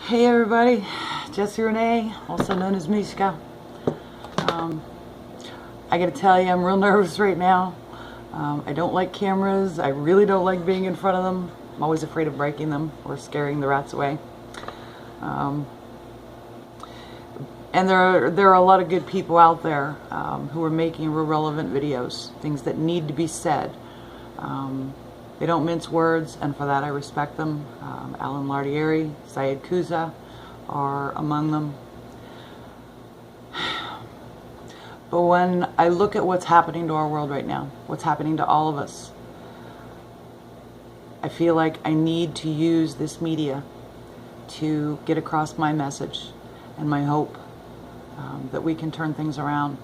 Hey everybody, Jessie Renee, also known as Mishka. I gotta tell you, I'm real nervous right now. I don't like cameras. I really don't like being in front of them. I'm always afraid of breaking them or scaring the rats away. And there are a lot of good people out there who are making relevant videos, things that need to be said. They don't mince words, and for that I respect them. Alan Lardieri, Syed Kuza are among them. But when I look at what's happening to our world right now, what's happening to all of us, I feel like I need to use this media to get across my message and my hope that we can turn things around.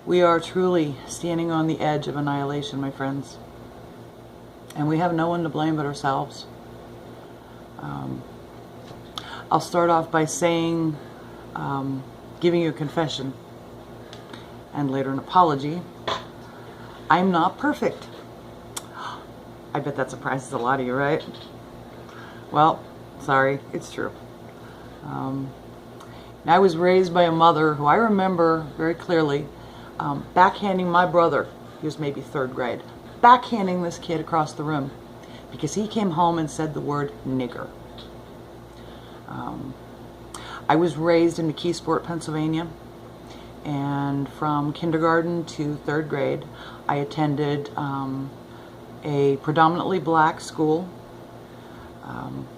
We are truly standing on the edge of annihilation, my friends. And we have no one to blame but ourselves. I'll start off by saying, giving you a confession, and later an apology. I'm not perfect. I bet that surprises a lot of you, right? Well, sorry, it's true. I was raised by a mother who I remember very clearly backhanding my brother. He was maybe third grade. Backhanding this kid across the room because he came home and said the word nigger. I was raised in McKeesport, Pennsylvania, and from kindergarten to third grade I attended a predominantly black school.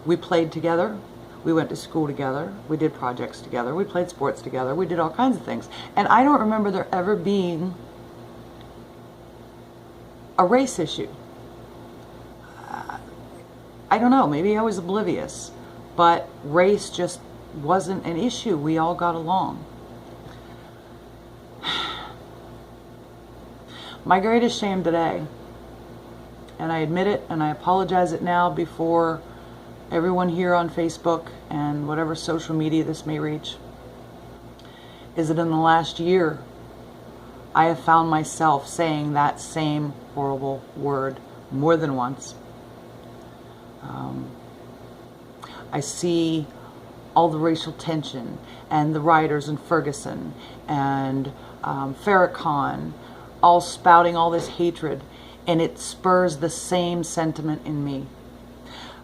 We played together. We went to school together. We did projects together. We played sports together. We did all kinds of things. And I don't remember there ever being a race issue. I don't know, maybe I was oblivious, but race just wasn't an issue. We all got along. My greatest shame today, and I admit it and I apologize it now before everyone here on Facebook and whatever social media this may reach, is that in the last year I have found myself saying that same horrible word more than once. I see all the racial tension and the rioters in Ferguson and Farrakhan all spouting all this hatred, and it spurs the same sentiment in me.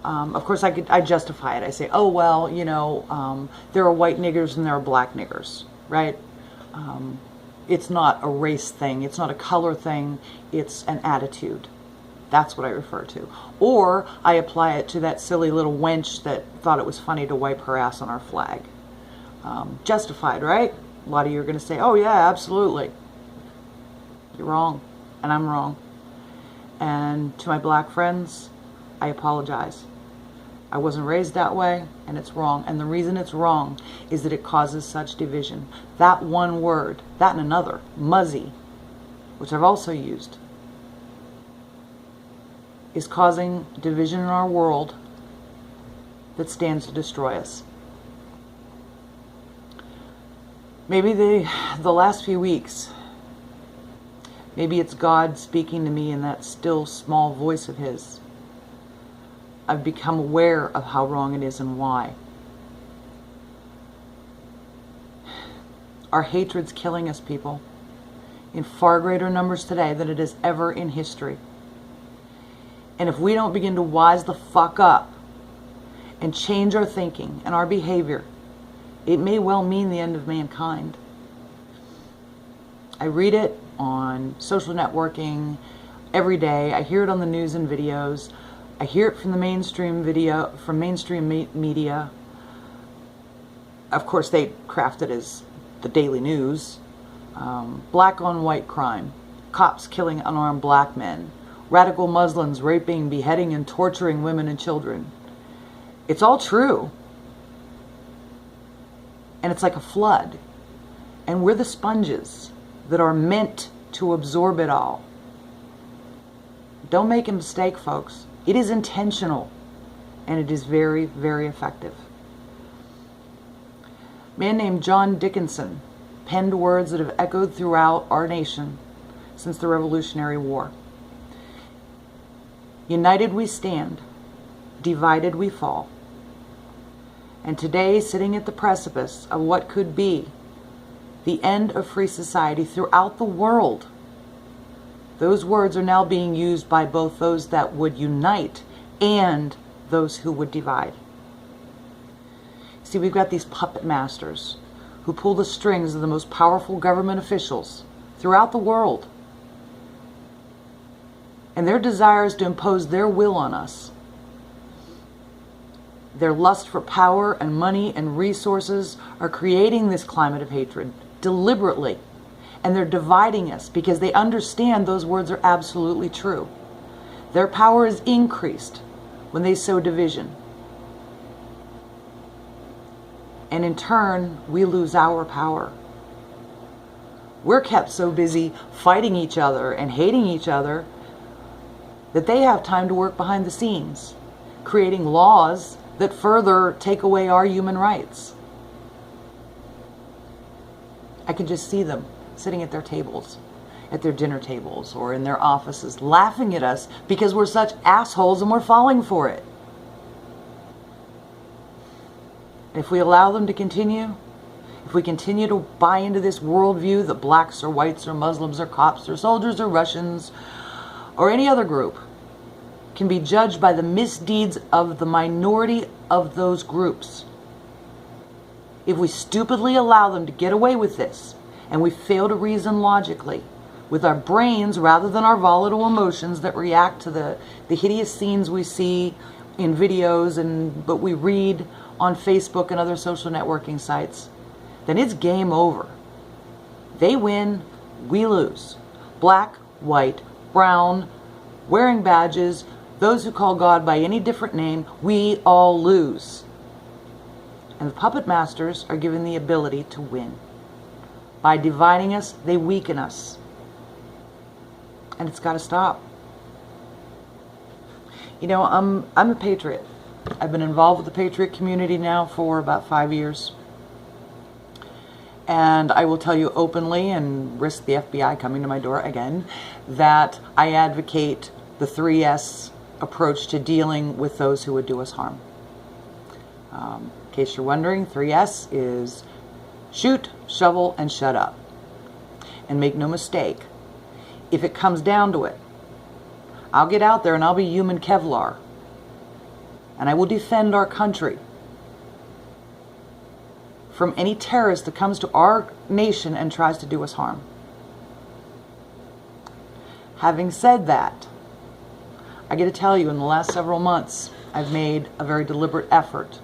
Of course, I justify it. I say, oh, well, you know, there are white niggers and there are black niggers, right? It's not a race thing. It's not a color thing. It's an attitude. That's what I refer to. Or I apply it to that silly little wench that thought it was funny to wipe her ass on our flag. Justified, right? A lot of you are going to say, oh, yeah, absolutely. You're wrong, and I'm wrong. And to my black friends, I apologize. I wasn't raised that way, and it's wrong. And the reason it's wrong is that it causes such division. That one word, that and another, muzzy, which I've also used, is causing division in our world that stands to destroy us. Maybe the last few weeks, maybe it's God speaking to me in that still small voice of His. I've become aware of how wrong it is and why. Our hatred's killing us, people, in far greater numbers today than it has ever in history. And if we don't begin to wise the fuck up and change our thinking and our behavior, it may well mean the end of mankind. I read it on social networking every day. I hear it on the news and videos. I hear it from the mainstream media. Of course, they craft it as the Daily News. Black on white crime. Cops killing unarmed black men. Radical Muslims raping, beheading, and torturing women and children. It's all true. And it's like a flood. And we're the sponges that are meant to absorb it all. Don't make a mistake, folks. It is intentional, and it is very, very effective. A man named John Dickinson penned words that have echoed throughout our nation since the Revolutionary War. United we stand, divided we fall. And today, sitting at the precipice of what could be the end of free society throughout the world, those words are now being used by both those that would unite and those who would divide. See, we've got these puppet masters who pull the strings of the most powerful government officials throughout the world. And their desire is to impose their will on us. Their lust for power and money and resources are creating this climate of hatred deliberately. And they're dividing us because they understand those words are absolutely true. Their power is increased when they sow division. And in turn, we lose our power. We're kept so busy fighting each other and hating each other that they have time to work behind the scenes, creating laws that further take away our human rights. I can just see them sitting at their tables, at their dinner tables, or in their offices, laughing at us because we're such assholes and we're falling for it. If we allow them to continue, if we continue to buy into this worldview that blacks or whites or Muslims or cops or soldiers or Russians or any other group can be judged by the misdeeds of the minority of those groups, if we stupidly allow them to get away with this, and we fail to reason logically with our brains rather than our volatile emotions that react to the hideous scenes we see in videos and but we read on Facebook and other social networking sites, then it's game over. They win, we lose. Black, white, brown, wearing badges, those who call God by any different name, we all lose. And the puppet masters are given the ability to win. By dividing us, they weaken us. And it's got to stop. You know, I'm a patriot. I've been involved with the patriot community now for about 5 years. And I will tell you openly, and risk the FBI coming to my door again, that I advocate the 3S approach to dealing with those who would do us harm. In case you're wondering, 3S is shoot, shovel, and shut up. And make no mistake, if it comes down to it, I'll get out there and I'll be human Kevlar. And I will defend our country from any terrorist that comes to our nation and tries to do us harm. Having said that, I got to tell you, in the last several months, I've made a very deliberate effort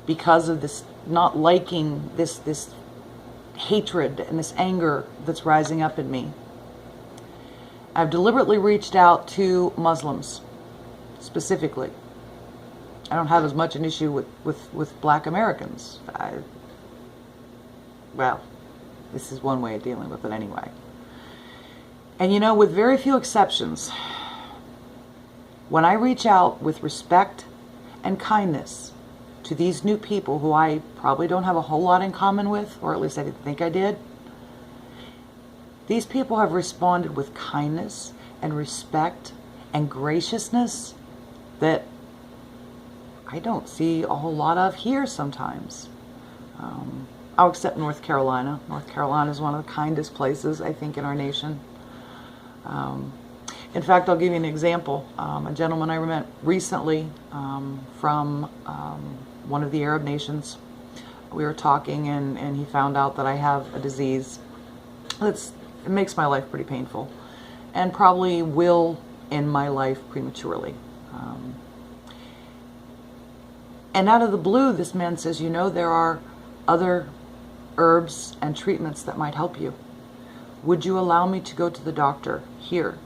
because of this not liking this hatred and this anger that's rising up in me. I've deliberately reached out to Muslims, specifically. I don't have as much an issue with black Americans. Well, this is one way of dealing with it anyway. And you know, with very few exceptions, when I reach out with respect and kindness to these new people who I probably don't have a whole lot in common with, or at least I didn't think I did, these people have responded with kindness and respect and graciousness that I don't see a whole lot of here sometimes. I'll accept North Carolina. North Carolina is one of the kindest places, I think, in our nation. In fact, I'll give you an example. A gentleman I met recently from one of the Arab nations. We were talking and he found out that I have a disease it makes my life pretty painful and probably will end my life prematurely. And out of the blue, this man says, you know, there are other herbs and treatments that might help you. Would you allow me to go to the doctor here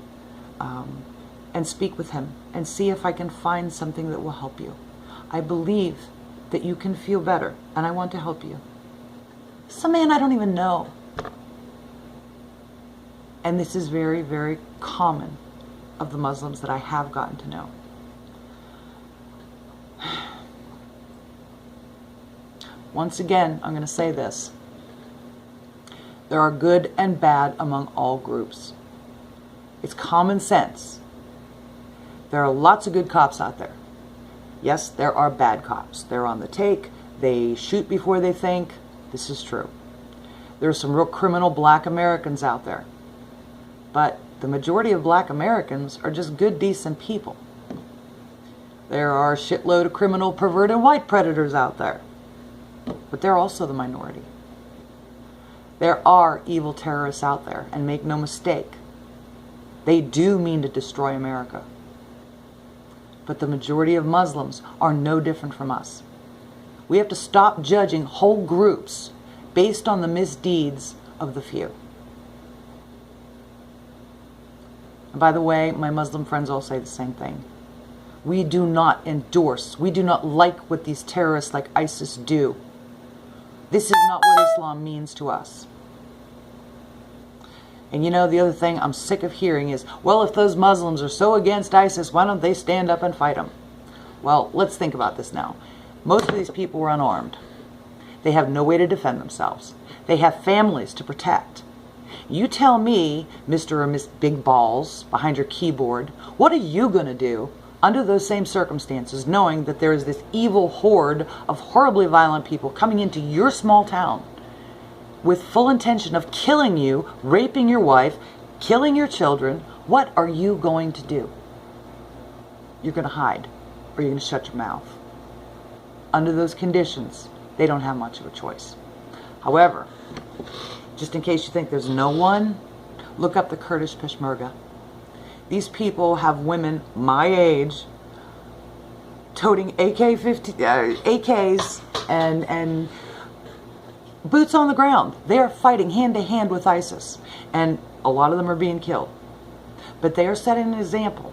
and speak with him and see if I can find something that will help you? I believe that you can feel better and I want to help you. Some man I don't even know. And this is very, very common of the Muslims that I have gotten to know. Once again, I'm going to say this. There are good and bad among all groups. It's common sense. There are lots of good cops out there. Yes, there are bad cops. They're on the take. They shoot before they think. This is true. There are some real criminal black Americans out there. But the majority of black Americans are just good, decent people. There are a shitload of criminal, perverted white predators out there. But they're also the minority. There are evil terrorists out there, and make no mistake, they do mean to destroy America. But the majority of Muslims are no different from us. We have to stop judging whole groups based on the misdeeds of the few. And by the way, my Muslim friends all say the same thing. We do not endorse, we do not like what these terrorists like ISIS do. This is not what Islam means to us. And you know, the other thing I'm sick of hearing is, well, if those Muslims are so against ISIS, why don't they stand up and fight them? Well, let's think about this now. Most of these people were unarmed. They have no way to defend themselves. They have families to protect. You tell me, Mr. or Miss Big Balls behind your keyboard, what are you going to do under those same circumstances, knowing that there is this evil horde of horribly violent people coming into your small town with full intention of killing you, raping your wife, killing your children? What are you going to do? You're going to hide, or you're going to shut your mouth. Under those conditions, they don't have much of a choice. However, just in case you think there's no one, look up the Kurdish Peshmerga. These people have women my age toting AKs and boots on the ground. They are fighting hand to hand with ISIS, and a lot of them are being killed. But they are setting an example.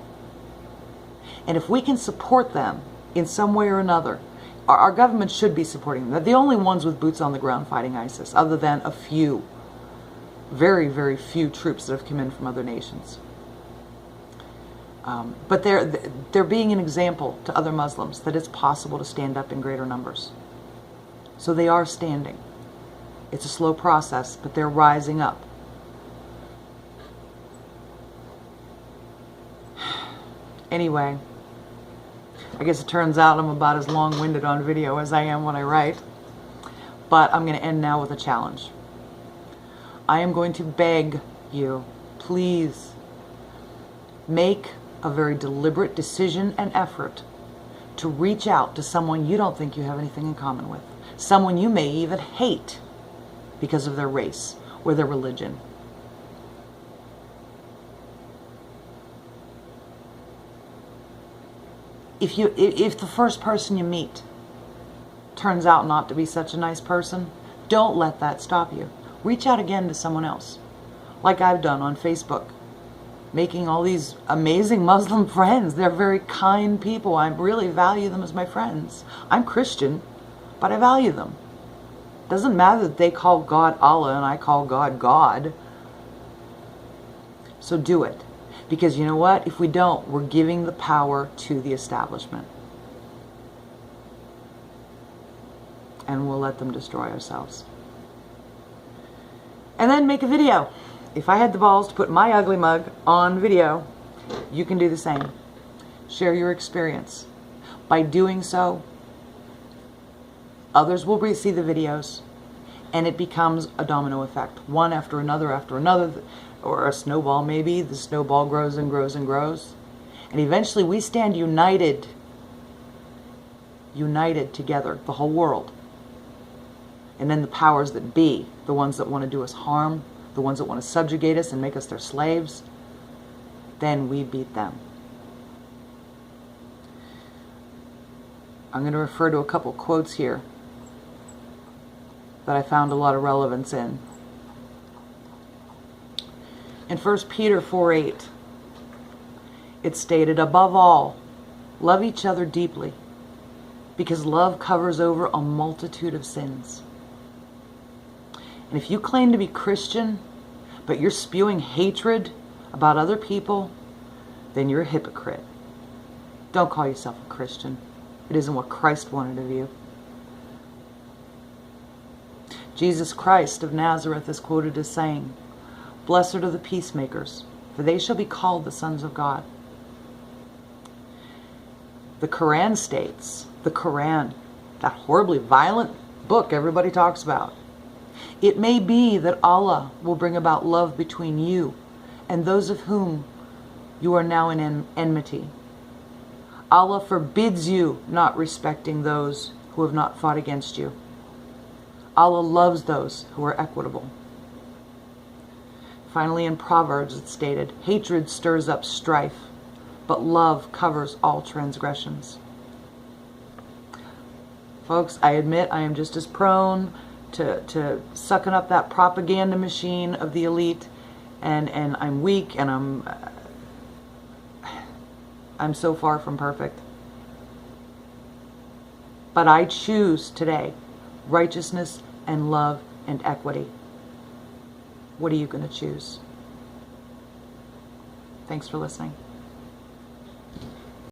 And if we can support them in some way or another, our government should be supporting them. They're the only ones with boots on the ground fighting ISIS, other than a few, very, very few troops that have come in from other nations. But they're being an example to other Muslims that it's possible to stand up in greater numbers. So they are standing. It's a slow process, but they're rising up. Anyway, I guess it turns out I'm about as long-winded on video as I am when I write. But I'm going to end now with a challenge. I am going to beg you, please, make a very deliberate decision and effort to reach out to someone you don't think you have anything in common with. Someone you may even hate because of their race or their religion. If the first person you meet turns out not to be such a nice person, don't let that stop you. Reach out again to someone else, like I've done on Facebook, making all these amazing Muslim friends. They're very kind people. I really value them as my friends. I'm Christian, but I value them. Doesn't matter that they call God Allah and I call God God. So do it. Because you know what? If we don't, we're giving the power to the establishment. And we'll let them destroy ourselves. And then make a video. If I had the balls to put my ugly mug on video, you can do the same. Share your experience. By doing so, others will see the videos, and it becomes a domino effect. One after another, or a snowball maybe. The snowball grows and grows and grows. And eventually we stand united together, the whole world. And then the powers that be, the ones that want to do us harm, the ones that want to subjugate us and make us their slaves, then we beat them. I'm going to refer to a couple quotes here that I found a lot of relevance in. In 1 Peter 4:8, it's stated, above all, love each other deeply, because love covers over a multitude of sins. And if you claim to be Christian, but you're spewing hatred about other people, then you're a hypocrite. Don't call yourself a Christian. It isn't what Christ wanted of you. Jesus Christ of Nazareth is quoted as saying, blessed are the peacemakers, for they shall be called the sons of God. The Quran states, the Quran, that horribly violent book everybody talks about, it may be that Allah will bring about love between you and those of whom you are now in enmity. Allah forbids you not respecting those who have not fought against you. Allah loves those who are equitable. Finally, in Proverbs it's stated, hatred stirs up strife, but love covers all transgressions. Folks, I admit I am just as prone to sucking up that propaganda machine of the elite, and I'm weak, and I'm so far from perfect. But I choose today righteousness and love and equity. What are you going to choose? Thanks for listening.